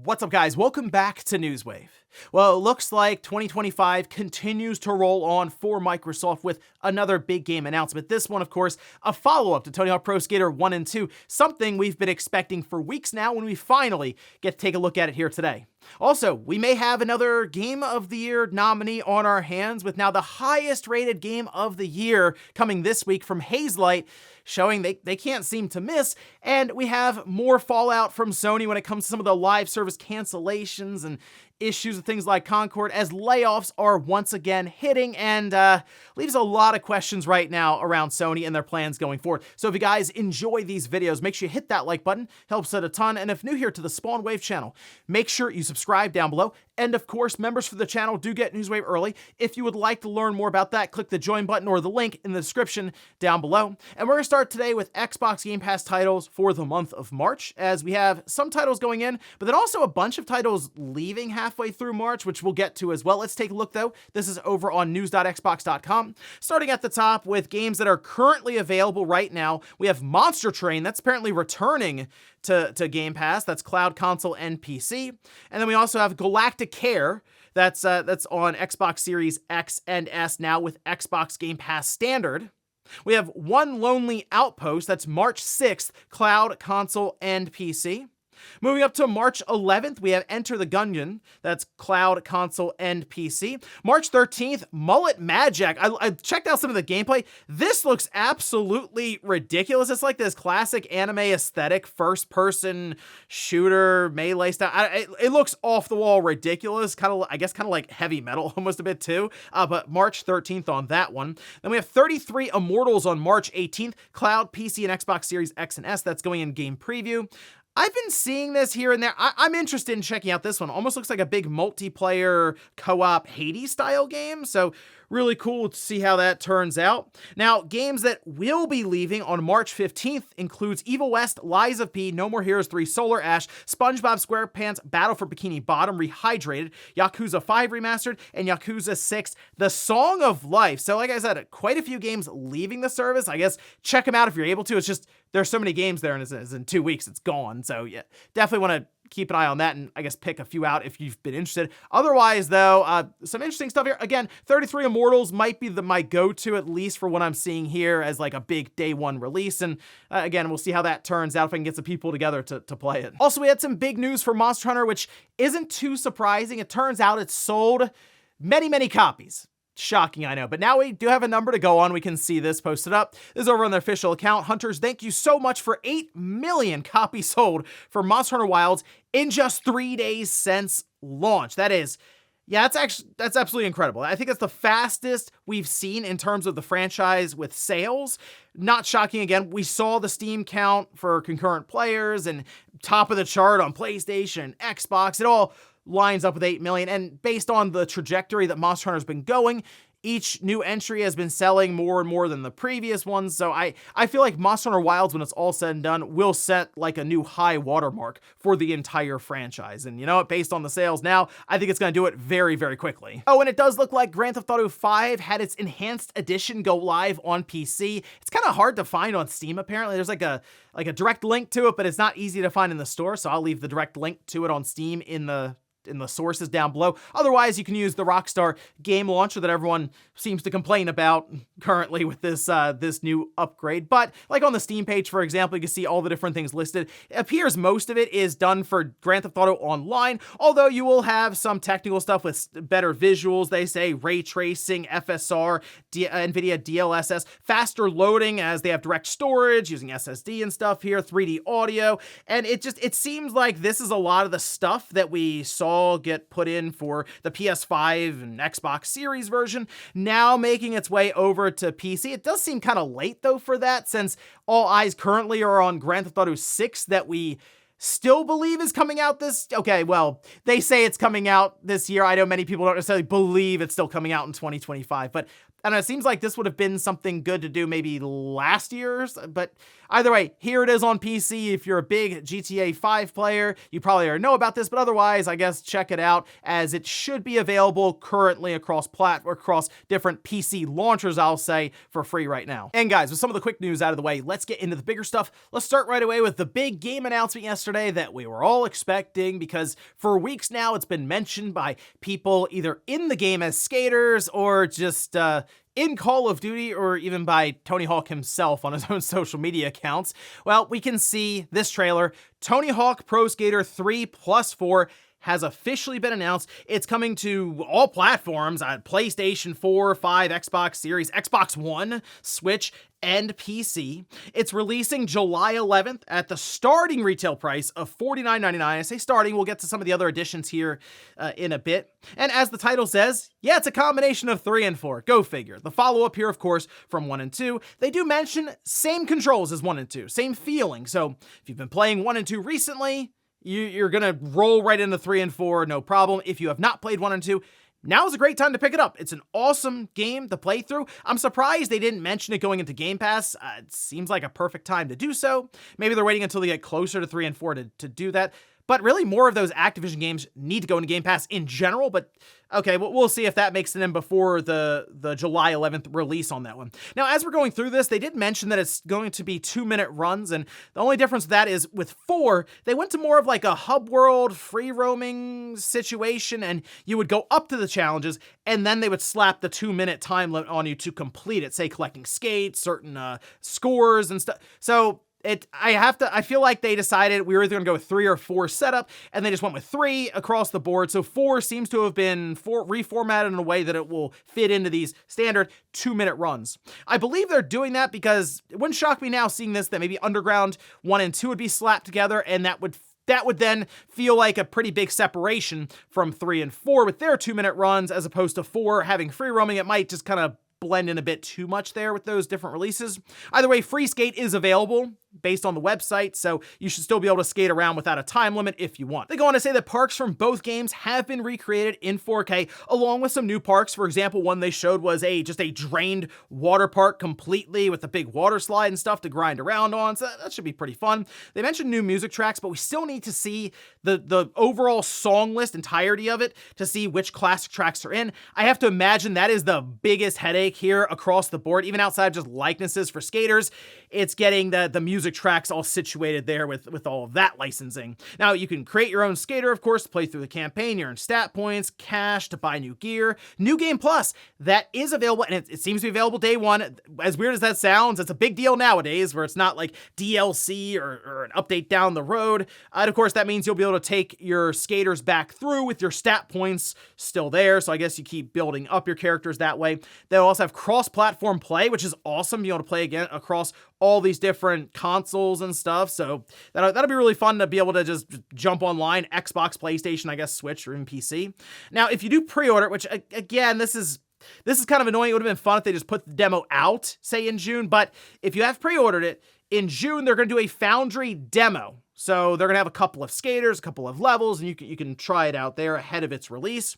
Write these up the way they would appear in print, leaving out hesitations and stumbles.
What's up, guys? Welcome back to Newswave. Well, it looks like 2025 continues to roll on for Microsoft with another big game announcement. This one, of course, a follow-up to Tony Hawk Pro Skater 1 and 2, something we've been expecting for weeks now when we finally get to take a look at it here today. Also, we may have another Game of the Year nominee on our hands, with now the highest rated Game of the Year coming this week from Hazelight, showing they can't seem to miss. And we have more fallout from Sony when it comes to some of the live service cancellations and issues with things like Concord, as layoffs are once again hitting, and leaves a lot of questions right now around Sony and their plans going forward. So if you guys enjoy these videos, make sure you hit that like button, helps out a ton. And if new here to the Spawn Wave channel, make sure you subscribe down below. And of course, members for the channel do get Newswave early. If you would like to learn more about that, click the join button or the link in the description down below. And we're gonna start today with Xbox Game Pass titles for the month of March, as we have some titles going in, but then also a bunch of titles leaving halfway through March, which we'll get to as well. Let's take a look though. This is over on news.xbox.com. Starting at the top with games that are currently available right now, we have Monster Train, that's apparently returning to Game Pass. That's cloud, console, and PC. And then we also have Galactic Care, that's on Xbox Series X and S now with Xbox Game Pass Standard. We have One Lonely Outpost, that's March 6th, cloud, console, and PC. Moving up to March 11th, we have Enter the Gungeon, that's cloud, console, and PC. March 13th, Mullet Magic. I checked out some of the gameplay. This looks absolutely ridiculous. It's like this classic anime aesthetic, first-person shooter, melee style. It looks off-the-wall ridiculous, I guess kind of like heavy metal almost a bit too, but March 13th on that one. Then we have 33 Immortals on March 18th, cloud, PC, and Xbox Series X and S. That's going in game preview. I've been seeing this here and there. I'm interested in checking out this one. Almost looks like a big multiplayer co-op Hades style game. So really cool to see how that turns out. Now, games that will be leaving on March 15th includes Evil West, Lies of P, No More Heroes 3, Solar Ash, SpongeBob SquarePants, Battle for Bikini Bottom, Rehydrated, Yakuza 5 Remastered, and Yakuza 6, The Song of Life. So like I said, quite a few games leaving the service. I guess check them out if you're able to. It's just, there's so many games there, and it's in 2 weeks, it's gone. So yeah, definitely want to keep an eye on that and I guess pick a few out if you've been interested. Otherwise though, some interesting stuff here. Again, 33 Immortals might be my go-to, at least for what I'm seeing here as like a big day one release. And again, we'll see how that turns out if I can get some people together to play it. Also, we had some big news for Monster Hunter, which isn't too surprising. It turns out it's sold many copies. Shocking, I know, but now we do have a number to go on. We can see this posted up. This is over on their official account. Hunters, thank you so much for 8 million copies sold for Monster Hunter Wilds in just 3 days since launch. That is, yeah, that's absolutely incredible. I think that's the fastest we've seen in terms of the franchise with sales. Not shocking again. We saw the Steam count for concurrent players and top of the chart on PlayStation, Xbox. It all lines up with 8 million, and based on the trajectory that Monster Hunter's been going, each new entry has been selling more and more than the previous ones. So I feel like Monster Hunter Wilds, when it's all said and done, will set like a new high watermark for the entire franchise. And you know what, based on the sales now, I think it's going to do it very quickly. Oh, and it does look like Grand Theft Auto 5 had its enhanced edition go live on PC. It's kind of hard to find on Steam, apparently. There's like a direct link to it, but it's not easy to find in the store. So I'll leave the direct link to it on Steam in the sources down below. Otherwise, you can use the Rockstar game launcher that everyone seems to complain about currently with this new upgrade. But like on the Steam page, for example, you can see all the different things listed. It appears most of it is done for Grand Theft Auto Online, although you will have some technical stuff with better visuals. They say ray tracing, FSR, NVIDIA DLSS, faster loading as they have direct storage using SSD and stuff here, 3D audio. And it seems like this is a lot of the stuff that we saw get put in for the PS5 and Xbox Series version, now making its way over to PC. It does seem kind of late though for that, since all eyes currently are on Grand Theft Auto 6 that we still believe is coming out okay, well, they say it's coming out this year. I know many people don't necessarily believe it's still coming out in 2025, but I don't know, it seems like this would have been something good to do maybe last year's, but either way, here it is on PC. If you're a big GTA 5 player, you probably already know about this, but otherwise, I guess check it out, as it should be available currently across different PC launchers, I'll say, for free right now. And guys, with some of the quick news out of the way, let's get into the bigger stuff. Let's start right away with the big game announcement yesterday that we were all expecting, because for weeks now, it's been mentioned by people either in the game as skaters or just in Call of Duty, or even by Tony Hawk himself on his own social media accounts. Well, we can see this trailer. Tony Hawk Pro Skater 3+4 has officially been announced. It's coming to all platforms, PlayStation 4, 5, Xbox Series, Xbox One, Switch, and PC. It's releasing July 11th at the starting retail price of $49.99. I say starting, we'll get to some of the other additions here in a bit. And as the title says, yeah, it's a combination of 3 and 4. Go figure. The follow-up here, of course, from 1 and 2. They do mention same controls as 1 and 2, same feeling. So if you've been playing 1 and 2 recently, you're gonna roll right into 3 and 4, no problem. If you have not played 1 and 2, now is a great time to pick it up. It's an awesome game to play through. I'm surprised they didn't mention it going into Game Pass. It seems like a perfect time to do so. Maybe they're waiting until they get closer to 3 and 4 to do that. But really, more of those Activision games need to go into Game Pass in general. But okay, we'll see if that makes it in before the July 11th release on that one. Now, as we're going through this, they did mention that it's going to be 2-minute runs. And the only difference with that is with 4, they went to more of like a hub world, free roaming situation. And you would go up to the challenges, and then they would slap the 2-minute time limit on you to complete it, say collecting skates, certain scores and stuff. So I feel like they decided we were either going to go with 3 or 4 setup, and they just went with 3 across the board. So 4 seems to have been reformatted in a way that it will fit into these standard 2-minute runs. I believe they're doing that because it wouldn't shock me now seeing this, that maybe Underground 1 and 2 would be slapped together, and that would then feel like a pretty big separation from 3 and 4 with their 2-minute runs, as opposed to 4 having free roaming. It might just kind of blend in a bit too much there with those different releases. Either way, free skate is available based on the website, so you should still be able to skate around without a time limit if you want. They go on to say that parks from both games have been recreated in 4K, along with some new parks. For example, one they showed was just a drained water park completely with a big water slide and stuff to grind around on, so that should be pretty fun. They mentioned new music tracks, but we still need to see the overall song list, entirety of it, to see which classic tracks are in. I have to imagine that is the biggest headache here across the board, even outside of just likenesses for skaters. It's getting the music tracks all situated there with all of that licensing. Now, you can create your own skater, of course, to play through the campaign. You earn stat points, cash to buy new gear. New Game Plus, that is available, and it seems to be available day one. As weird as that sounds, it's a big deal nowadays, where it's not like DLC or an update down the road. And of course, that means you'll be able to take your skaters back through with your stat points still there, so I guess you keep building up your characters that way. They'll also have cross-platform play, which is awesome, being able to play again across all these different consoles and stuff, so that'll be really fun to be able to just jump online, Xbox, PlayStation, I guess Switch, or even PC. Now, if you do pre-order, which again, this is kind of annoying. It would have been fun if they just put the demo out, say in June, but if you have pre-ordered it, in June, they're going to do a Foundry demo. So they're going to have a couple of skaters, a couple of levels, and you can try it out there ahead of its release.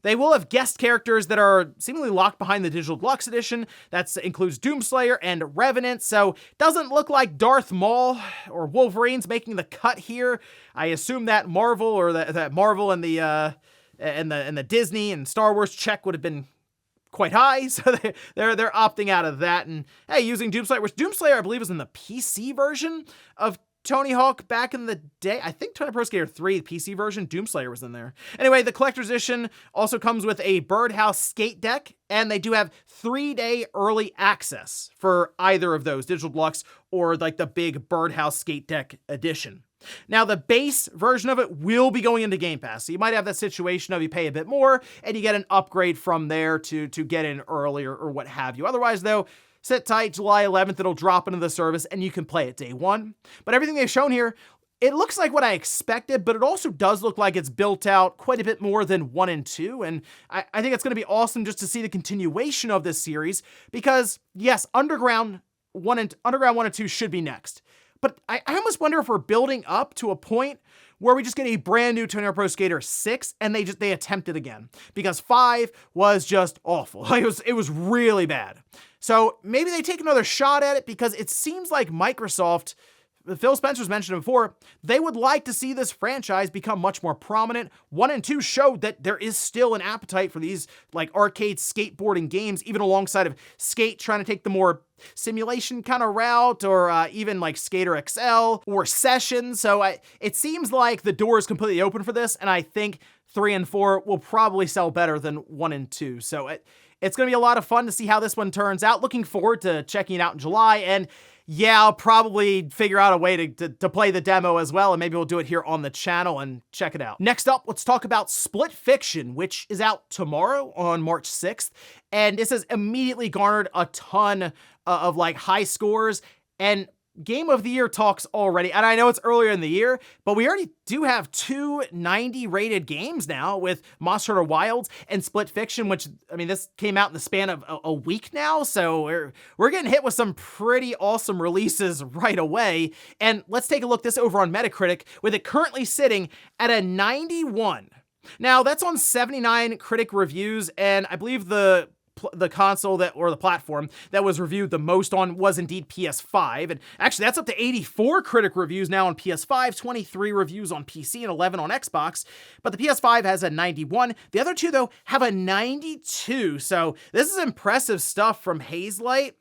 They will have guest characters that are seemingly locked behind the Digital Deluxe Edition. That includes Doomslayer and Revenant, so doesn't look like Darth Maul or Wolverine's making the cut here. I assume that Marvel, or that Marvel and the Disney and Star Wars check would have been quite high, so they're opting out of that. And hey, using Doomslayer, which Doomslayer I believe is in the PC version of Tony Hawk back in the day. I think Tony Pro Skater 3, the PC version, Doomslayer was in there. Anyway, the collector's edition also comes with a Birdhouse skate deck, and they do have 3-day early access for either of those, Digital Deluxe or like the big Birdhouse skate deck edition. Now, the base version of it will be going into Game Pass, so you might have that situation of you pay a bit more and you get an upgrade from there to get in earlier or what have you. Otherwise, though, sit tight, July 11th, it'll drop into the service and you can play it day one. But everything they've shown here, it looks like what I expected, but it also does look like it's built out quite a bit more than 1 and 2. And I think it's going to be awesome just to see the continuation of this series, because yes, Underground 1 and 2 should be next. But I almost wonder if we're building up to a point where we just get a brand new Tony Hawk Pro Skater 6 and they attempt it again, because 5 was just awful. It was really bad. So maybe they take another shot at it, because it seems like Microsoft, Phil Spencer's mentioned it before, they would like to see this franchise become much more prominent. 1 and 2 showed that there is still an appetite for these like arcade skateboarding games, even alongside of Skate trying to take the more simulation kind of route, or even like Skater XL or Session. So it seems like the door is completely open for this, and I think 3 and 4 will probably sell better than 1 and 2. So it's going to be a lot of fun to see how this one turns out. Looking forward to checking it out in July, and yeah, I'll probably figure out a way to play the demo as well, and maybe we'll do it here on the channel and check it out. Next up, let's talk about Split Fiction, which is out tomorrow on March 6th, and this has immediately garnered a ton of like high scores and Game of the Year talks already. And I know it's earlier in the year, but we already do have 2 90 rated games now with Monster Hunter Wilds and Split Fiction, which, I mean, this came out in the span of a week now. So we're getting hit with some pretty awesome releases right away. And let's take a look this over on Metacritic, with it currently sitting at a 91. Now, that's on 79 critic reviews, and I believe the console or the platform that was reviewed the most on was indeed PS5. And actually, that's up to 84 critic reviews now on PS5, 23 reviews on PC, and 11 on Xbox. But the PS5 has a 91. The other two, though, have a 92. So this is impressive stuff from Hazelight.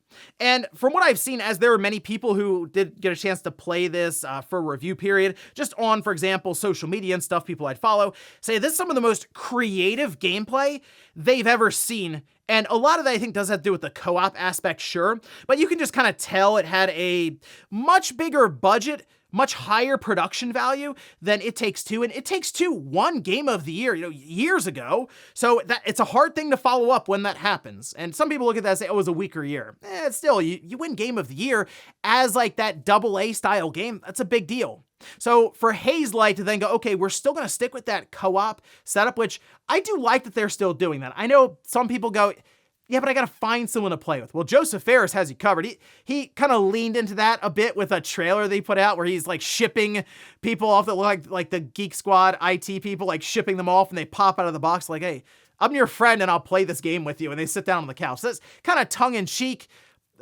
And from what I've seen, as there are many people who did get a chance to play this for a review period, just on, for example, social media and stuff, people I'd follow, say this is some of the most creative gameplay they've ever seen. And a lot of that, I think, does have to do with the co-op aspect, sure, but you can just kind of tell it had a much bigger budget, much higher production value than It Takes Two. And It Takes Two won Game of the Year, years ago. So it's a hard thing to follow up when that happens. And some people look at that and say, oh, it was a weaker year. Still, you win Game of the Year as like that AA style game. That's a big deal. So for Hazelight to then go, okay, we're still going to stick with that co-op setup, which I do like that they're still doing that. I know some people go, yeah, but I got to find someone to play with. Well, Joseph Ferris has you covered. He kind of leaned into that a bit with a trailer they put out where he's like shipping people off that look like the Geek Squad IT people, like shipping them off, and they pop out of the box like, hey, I'm your friend and I'll play this game with you. And they sit down on the couch. So that's kind of tongue in cheek.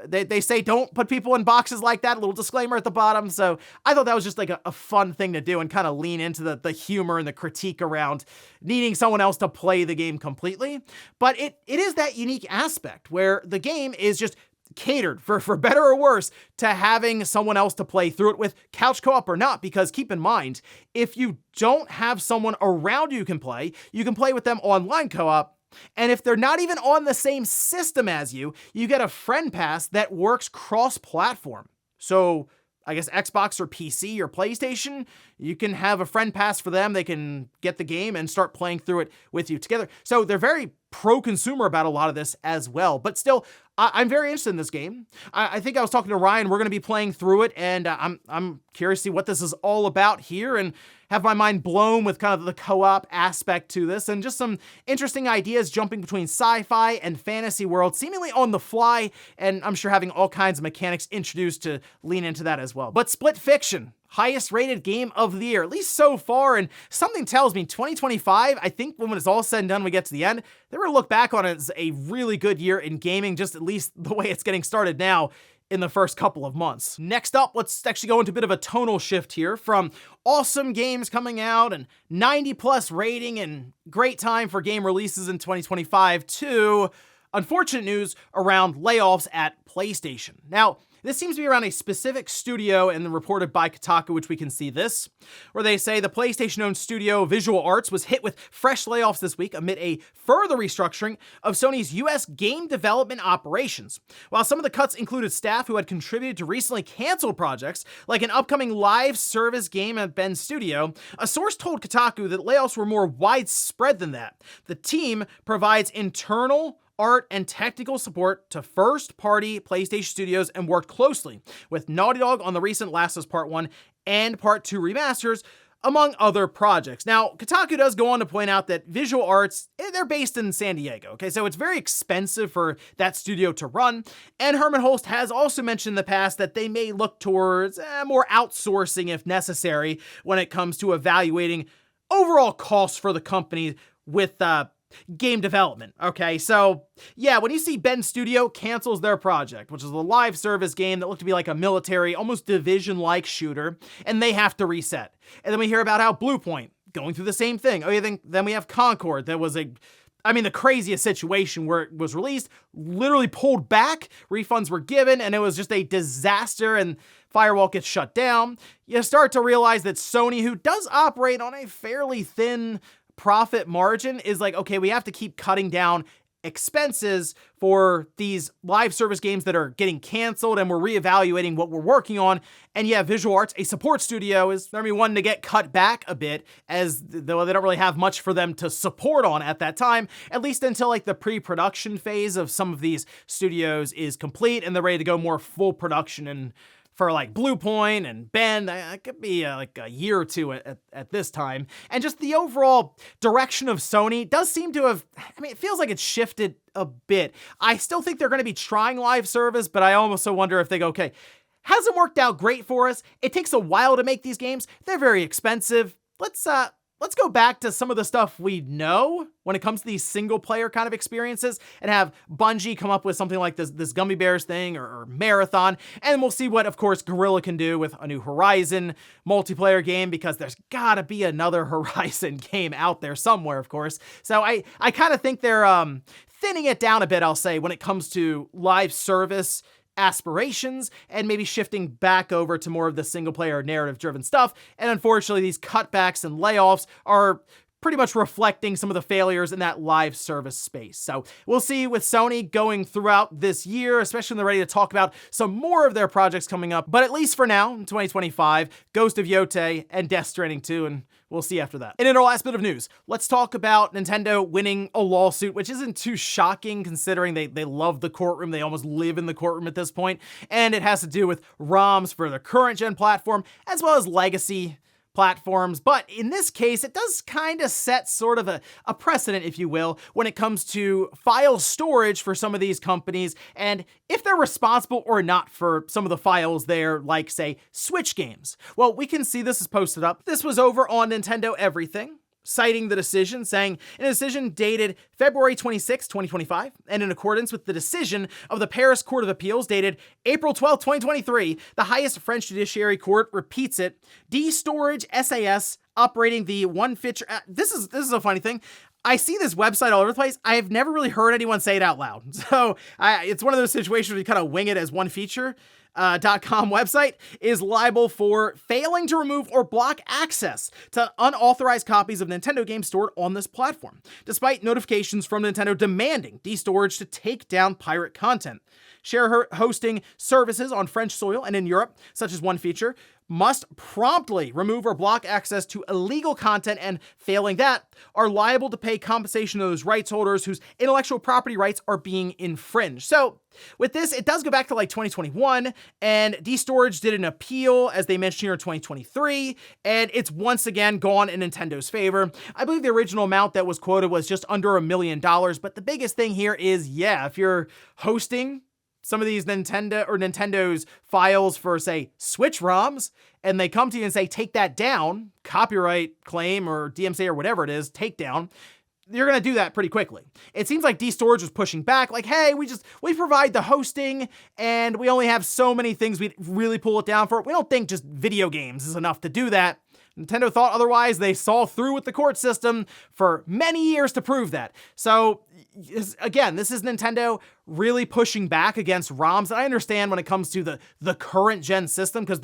They say don't put people in boxes like that, a little disclaimer at the bottom. So I thought that was just like a fun thing to do and kind of lean into the humor and the critique around needing someone else to play the game completely. But it is that unique aspect where the game is just catered, for better or worse, to having someone else to play through it with, couch co-op or not, because keep in mind, if you don't have someone around you can play with them online co-op. And if they're not even on the same system as you get a friend pass that works cross-platform. So I guess Xbox or PC or PlayStation, you can have a friend pass for them. They can get the game and start playing through it with you together. So they're very pro-consumer about a lot of this as well. But still, I'm very interested in this game. I think I was talking to Ryan. We're going to be playing through it, and I'm curious to see what this is all about here and have my mind blown with kind of the co-op aspect to this and just some interesting ideas jumping between sci-fi and fantasy worlds, seemingly on the fly, and I'm sure having all kinds of mechanics introduced to lean into that as well. But Split Fiction, highest rated game of the year, at least so far, and something tells me 2025, I think when it's all said and done, we get to the end, they're going to look back on it as a really good year in gaming, just at least the way it's getting started now in the first couple of months. Next up, let's actually go into a bit of a tonal shift here from awesome games coming out and 90 plus rating and great time for game releases in 2025 to unfortunate news around layoffs at PlayStation. Now, this seems to be around a specific studio and then reported by Kotaku, which we can see this, where they say the PlayStation-owned studio Visual Arts was hit with fresh layoffs this week amid a further restructuring of Sony's US game development operations. While some of the cuts included staff who had contributed to recently canceled projects, like an upcoming live service game at Ben's studio, a source told Kotaku that layoffs were more widespread than that. The team provides internal art and technical support to first-party PlayStation studios and worked closely with Naughty Dog on the recent Last of Us Part 1 and Part 2 remasters, among other projects. Now, Kotaku does go on to point out that Visual Arts, they're based in San Diego, okay? So it's very expensive for that studio to run. And Herman Holst has also mentioned in the past that they may look towards more outsourcing if necessary when it comes to evaluating overall costs for the company with game development, okay? So, yeah, when you see Bend Studio cancels their project, which is a live service game that looked to be like a military, almost Division-like shooter, and they have to reset. And then we hear about how Bluepoint going through the same thing. Oh, yeah, then we have Concord that was the craziest situation where it was released, literally pulled back, refunds were given, and it was just a disaster, and Firewall gets shut down. You start to realize that Sony, who does operate on a fairly thin profit margin, is like, okay, we have to keep cutting down expenses for these live service games that are getting canceled, and we're reevaluating what we're working on. And yeah, Visual Arts, a support studio, is maybe one to get cut back a bit, as though they don't really have much for them to support on at that time, at least until like the pre-production phase of some of these studios is complete and they're ready to go more full production. And for like Bluepoint and Bend, it could be like a year or two at this time. And just the overall direction of Sony does seem to have, it feels like it's shifted a bit. I still think they're going to be trying live service, but I also wonder if they go, okay, hasn't worked out great for us. It takes a while to make these games. They're very expensive. Let's go back to some of the stuff we know when it comes to these single-player kind of experiences and have Bungie come up with something like this Gummy Bears thing or Marathon, and we'll see what, of course, Guerrilla can do with a new Horizon multiplayer game, because there's gotta be another Horizon game out there somewhere, of course. So I kind of think they're thinning it down a bit, I'll say, when it comes to live service aspirations, and maybe shifting back over to more of the single player narrative driven stuff. And unfortunately, these cutbacks and layoffs are pretty much reflecting some of the failures in that live service space. So we'll see with Sony going throughout this year, especially when they're ready to talk about some more of their projects coming up. But at least for now, in 2025, Ghost of Yotei and Death Stranding 2, and we'll see after that. And in our last bit of news, let's talk about Nintendo winning a lawsuit, which isn't too shocking considering they love the courtroom. They almost live in the courtroom at this point. And it has to do with ROMs for their current gen platform, as well as legacy platforms. But in this case, it does kind of set sort of a precedent, if you will, when it comes to file storage for some of these companies, and if they're responsible or not for some of the files there, like, say, Switch games. Well, we can see this is posted up. This was over on Nintendo Everything, citing the decision, saying, in a decision dated February 26, 2025, and in accordance with the decision of the Paris Court of Appeals dated April 12, 2023, the highest French judiciary court repeats it, D-Storage SAS operating the one feature. This is a funny thing. I see this website all over the place. I've never really heard anyone say it out loud. So it's one of those situations where you kind of wing it as one feature. .com website is liable for failing to remove or block access to unauthorized copies of Nintendo games stored on this platform, despite notifications from Nintendo demanding D-Storage to take down pirate content. Share hosting services on French soil and in Europe, such as one feature, must promptly remove or block access to illegal content, and failing that, are liable to pay compensation to those rights holders whose intellectual property rights are being infringed. So with this, it does go back to like 2021, and D-Storage did an appeal, as they mentioned here, in 2023, and it's once again gone in Nintendo's favor. I believe the original amount that was quoted was just under $1 million, but the biggest thing here is, yeah, if you're hosting some of these Nintendo's files for, say, Switch ROMs, and they come to you and say, take that down, copyright claim or DMCA or whatever it is, take down, you're going to do that pretty quickly. It seems like D-Storage was pushing back, like, hey, we provide the hosting, and we only have so many things we'd really pull it down for. We don't think just video games is enough to do that. Nintendo thought otherwise. They saw through with the court system for many years to prove that. So again, this is Nintendo really pushing back against ROMs. And I understand when it comes to the current gen system, because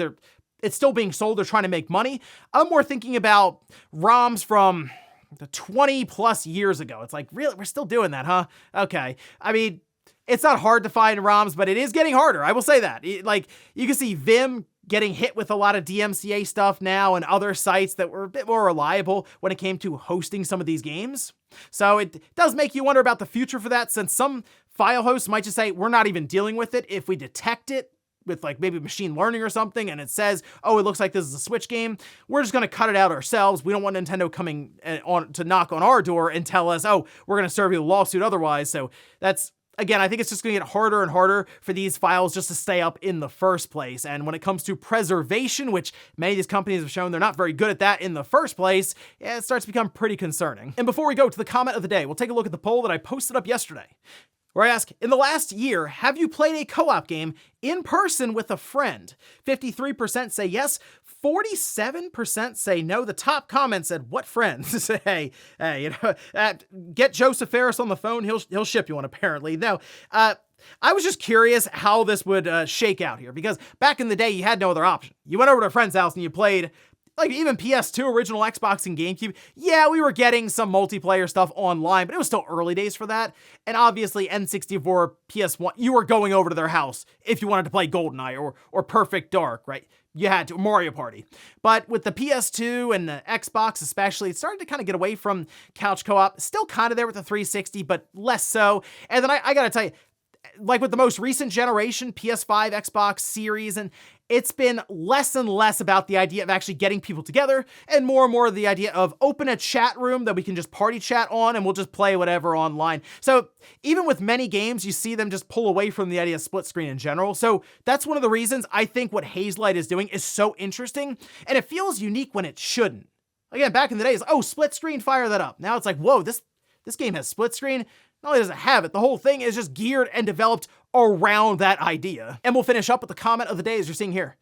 it's still being sold. They're trying to make money. I'm more thinking about ROMs from the 20 plus years ago. It's like, really? We're still doing that, huh? Okay. I mean, it's not hard to find ROMs, but it is getting harder. I will say that. Like, you can see Vim getting hit with a lot of DMCA stuff now, and other sites that were a bit more reliable when it came to hosting some of these games. So it does make you wonder about the future for that, since some file hosts might just say, we're not even dealing with it. If we detect it, with like maybe machine learning or something, and it says, oh, it looks like this is a Switch game, we're just going to cut it out ourselves. We don't want Nintendo coming on to knock on our door and tell us, oh, we're going to serve you a lawsuit otherwise. So that's, again, I think it's just going to get harder and harder for these files just to stay up in the first place. And when it comes to preservation, which many of these companies have shown they're not very good at that in the first place, it starts to become pretty concerning. And before we go to the comment of the day, we'll take a look at the poll that I posted up yesterday, where I ask, in the last year, have you played a co-op game in person with a friend? 53% say yes, 47% say no. The top comment said, what friends? hey, get Joseph Ferris on the phone, he'll ship you one apparently. No, I was just curious how this would shake out here, because back in the day, you had no other option. You went over to a friend's house and you played, like even PS2, original Xbox and GameCube, yeah, we were getting some multiplayer stuff online, but it was still early days for that. And obviously N64, PS1, you were going over to their house if you wanted to play GoldenEye or Perfect Dark, right? You had to, Mario Party. But with the PS2 and the Xbox especially, it started to kind of get away from couch co-op. Still kind of there with the 360, but less so. And then I gotta tell you, like with the most recent generation, PS5, Xbox Series, and it's been less and less about the idea of actually getting people together and more the idea of open a chat room that we can just party chat on and we'll just play whatever online. So even with many games, you see them just pull away from the idea of split screen in general. So that's one of the reasons I think what Hazelight is doing is so interesting, and it feels unique when it shouldn't. Again, back in the days, oh, split screen, fire that up. Now it's like, whoa, this game has split screen. Not only does it have it, the whole thing is just geared and developed around that idea. And we'll finish up with the comment of the day as you're seeing here.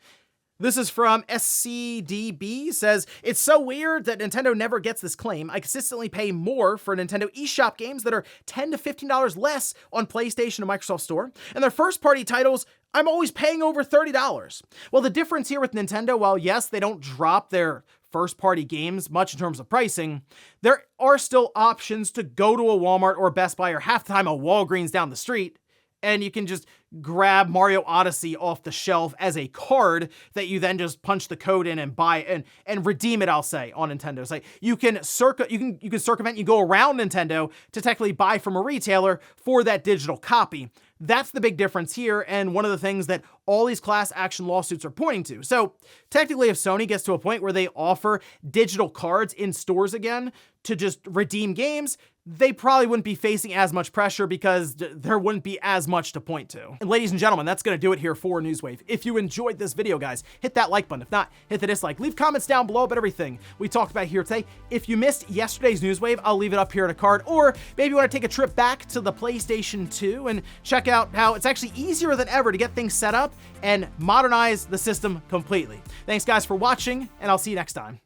This is from SCDB, says, it's so weird that Nintendo never gets this claim. I consistently pay more for Nintendo eShop games that are $10 to $15 less on PlayStation and Microsoft Store. And their first party titles, I'm always paying over $30. Well, the difference here with Nintendo, while yes, they don't drop their first-party games much in terms of pricing, there are still options to go to a Walmart or Best Buy or half the time a Walgreens down the street, and you can just grab Mario Odyssey off the shelf as a card that you then just punch the code in and buy and redeem it, I'll say, on Nintendo. It's like you can circumvent, you go around Nintendo to technically buy from a retailer for that digital copy. That's the big difference here, and one of the things that all these class action lawsuits are pointing to. So technically, if Sony gets to a point where they offer digital cards in stores again to just redeem games, they probably wouldn't be facing as much pressure because there wouldn't be as much to point to. And ladies and gentlemen, that's going to do it here for Newswave. If you enjoyed this video, guys, hit that like button. If not, hit the dislike. Leave comments down below about everything we talked about here today. If you missed yesterday's Newswave, I'll leave it up here in a card. Or maybe you want to take a trip back to the PlayStation 2 and check out how it's actually easier than ever to get things set up and modernize the system completely. Thanks, guys, for watching, and I'll see you next time.